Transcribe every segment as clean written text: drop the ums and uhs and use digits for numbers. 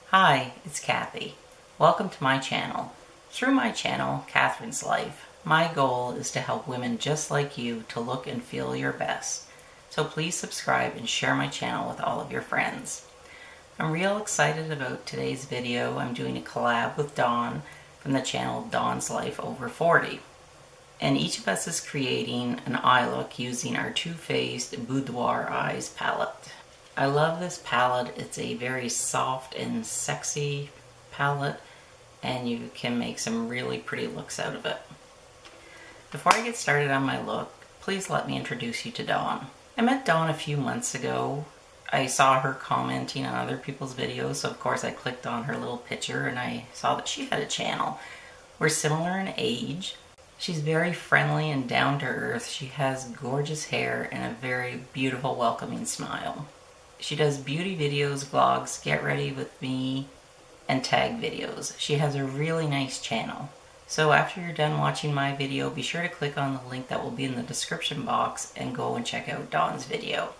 Hi, it's Cathy. Welcome to my channel. Through my channel, Catherine's Life, my goal is to help women just like you to look and feel your best. So please subscribe and share my channel with all of your friends. I'm real excited about today's video. I'm doing a collab with Dawn from the channel Dawn's Life Over 40. And each of us is creating an eye look using our Too Faced Boudoir Eyes palette. I love this palette. It's a very soft and sexy palette, and you can make some really pretty looks out of it. Before I get started on my look, please let me introduce you to Dawn. I met Dawn a few months ago. I saw her commenting on other people's videos, so of course I clicked on her little picture and I saw that she had a channel. We're similar in age. She's very friendly and down to earth. She has gorgeous hair and a very beautiful, welcoming smile. She does beauty videos, vlogs, get ready with me, and tag videos. She has a really nice channel. So after you're done watching my video, be sure to click on the link that will be in the description box and go and check out Dawn's video.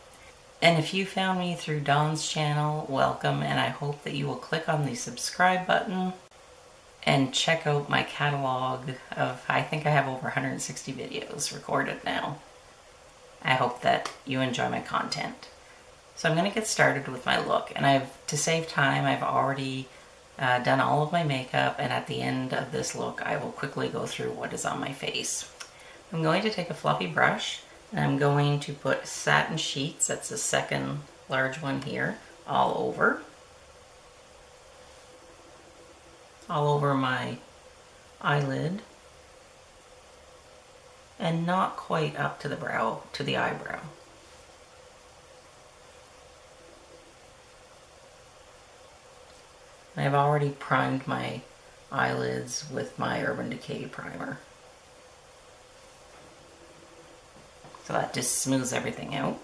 And if you found me through Dawn's channel, welcome, and I hope that you will click on the subscribe button and check out my catalog of, I think I have over 160 videos recorded now. I hope that you enjoy my content. So I'm going to get started with my look, and to save time, I've already done all of my makeup, and at the end of this look I will quickly go through what is on my face. I'm going to take a fluffy brush, and I'm going to put satin sheets, that's the second large one here, all over my eyelid, and not quite up to the brow, to the eyebrow. I've already primed my eyelids with my Urban Decay primer. So that just smooths everything out.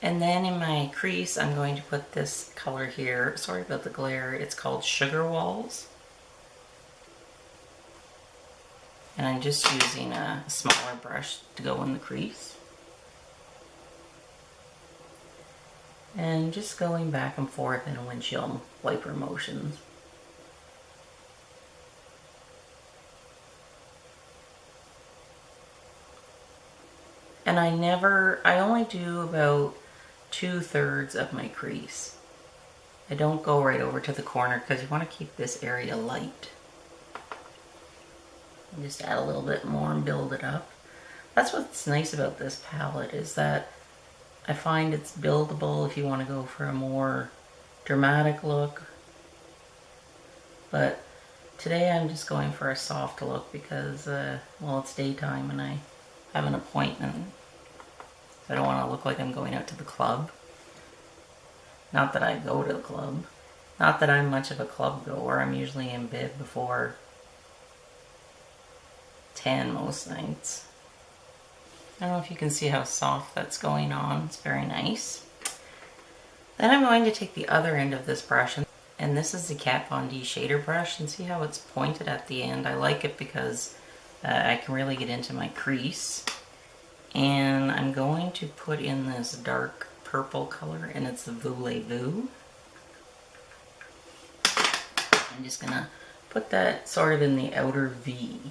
And then in my crease, I'm going to put this color here. Sorry about the glare. It's called Sugar Walls. And I'm just using a smaller brush to go in the crease. And just going back and forth in a windshield wiper motions. And I only do about 2/3 of my crease. I don't go right over to the corner because you want to keep this area light. And just add a little bit more and build it up. That's what's nice about this palette, is that I find it's buildable if you want to go for a more dramatic look. But today I'm just going for a soft look because, well, it's daytime and I have an appointment. I don't want to look like I'm going out to the club. Not that I go to the club. Not that I'm much of a club goer. I'm usually in bed before 10 most nights. I don't know if you can see how soft that's going on. It's very nice. Then I'm going to take the other end of this brush, and this is the Kat Von D shader brush, and see how it's pointed at the end. I like it because I can really get into my crease. And I'm going to put in this dark purple color, and it's the Voulez-Vous. I'm just gonna put that sort of in the outer V.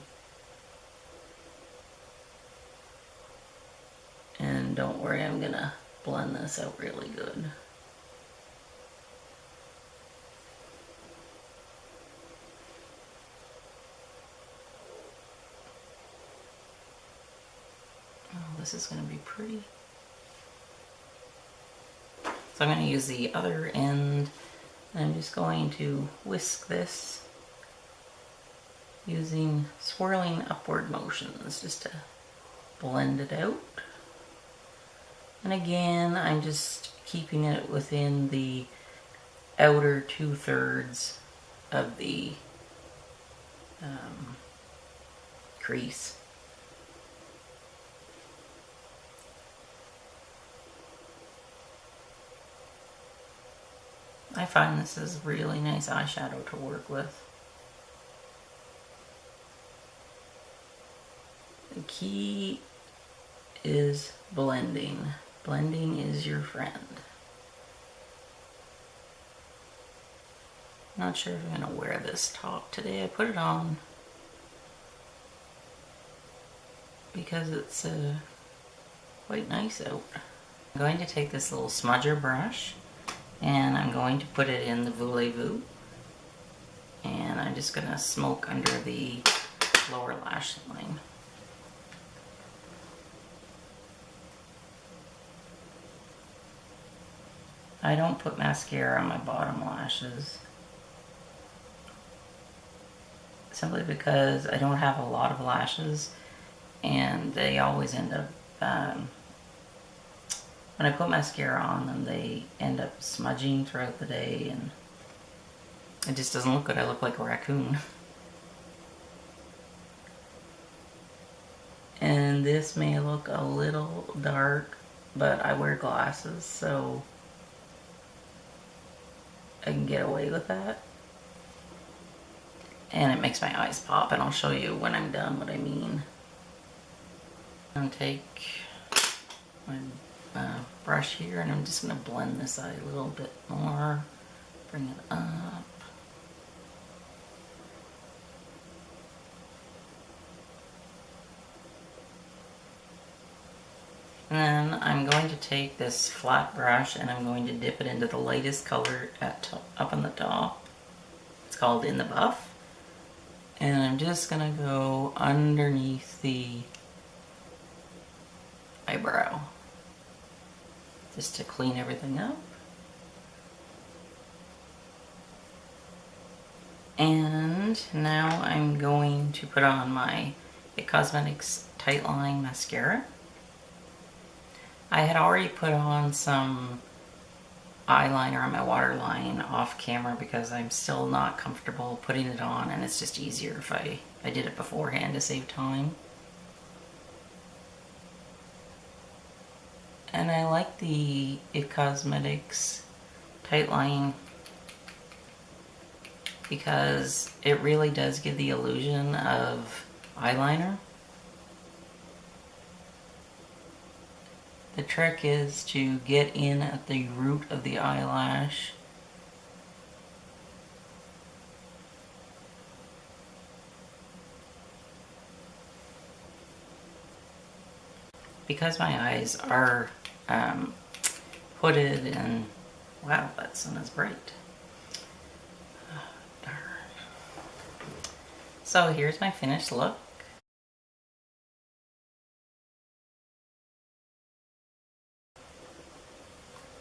And don't worry, I'm gonna blend this out really good. Oh, this is gonna be pretty. So I'm gonna use the other end, and I'm just going to whisk this using swirling upward motions just to blend it out. And again, I'm just keeping it within the outer 2/3 of the crease. I find this is really nice eyeshadow to work with. The key is blending. Blending is your friend. Not sure if I'm going to wear this top today. I put it on because it's quite nice out. I'm going to take this little smudger brush and I'm going to put it in the voulez-vous. And I'm just going to smoke under the lower lash line. I don't put mascara on my bottom lashes, simply because I don't have a lot of lashes and they always end up, when I put mascara on them, they end up smudging throughout the day and it just doesn't look good. I look like a raccoon. And this may look a little dark, but I wear glasses, so I can get away with that. And it makes my eyes pop, and I'll show you when I'm done what I mean. I'm gonna take my brush here and I'm just gonna blend this eye a little bit more, bring it up. And then I'm going to take this flat brush and I'm going to dip it into the lightest color up on the top. It's called In the Buff. And I'm just going to go underneath the eyebrow, just to clean everything up. And now I'm going to put on my IT Cosmetics Tightline Mascara. I had already put on some eyeliner on my waterline off camera because I'm still not comfortable putting it on, and it's just easier if I did it beforehand to save time. And I like the IT Cosmetics Tightline because it really does give the illusion of eyeliner. The trick is to get in at the root of the eyelash. Because my eyes are hooded and, wow, that sun is bright. Oh, darn. So here's my finished look.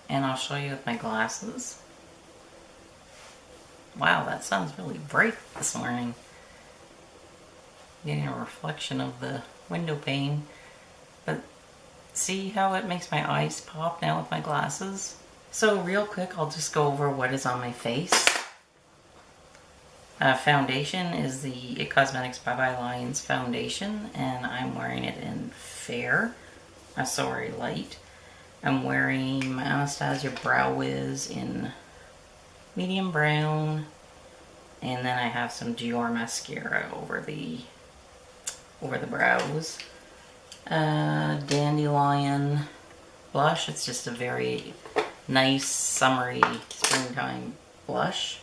And I'll show you with my glasses. Wow, that sun's really bright this morning. Getting a reflection of the window pane. But see how it makes my eyes pop now with my glasses? So real quick, I'll just go over what is on my face. Foundation is the IT Cosmetics Bye Bye Lines foundation, and I'm wearing it in fair, sorry, light. I'm wearing my Anastasia Brow Wiz in medium brown, and then I have some Dior mascara over the brows. Dandelion blush. It's just a very nice summery springtime blush.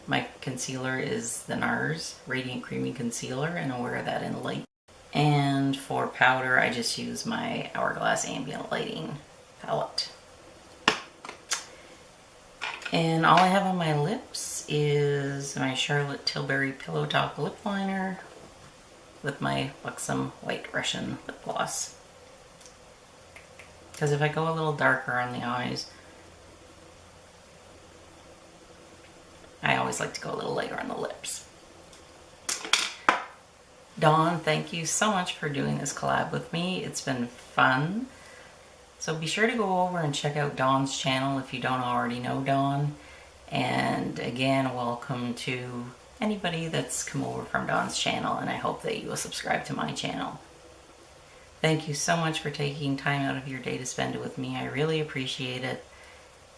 My concealer is the NARS Radiant Creamy Concealer, and I wear that in light. And for powder, I just use my Hourglass Ambient Lighting palette. And all I have on my lips is my Charlotte Tilbury Pillow Talk lip liner with my Buxom White Russian lip gloss. Because if I go a little darker on the eyes, I always like to go a little lighter on the lips. Dawn, thank you so much for doing this collab with me. It's been fun. So be sure to go over and check out Dawn's channel if you don't already know Dawn. And again, welcome to anybody that's come over from Dawn's channel, and I hope that you will subscribe to my channel. Thank you so much for taking time out of your day to spend it with me. I really appreciate it.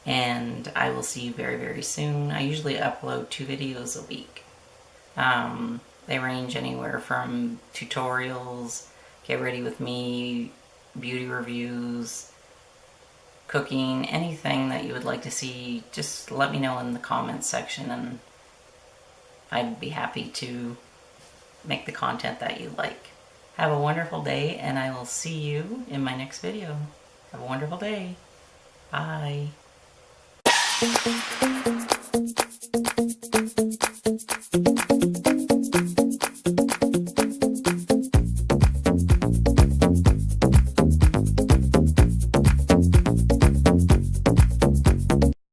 And I will see you very, very soon. I usually upload 2 videos a week. They range anywhere from tutorials, get ready with me, beauty reviews, cooking, anything that you would like to see, just let me know in the comments section and I'd be happy to make the content that you like. Have a wonderful day, and I will see you in my next video. Have a wonderful day. Bye.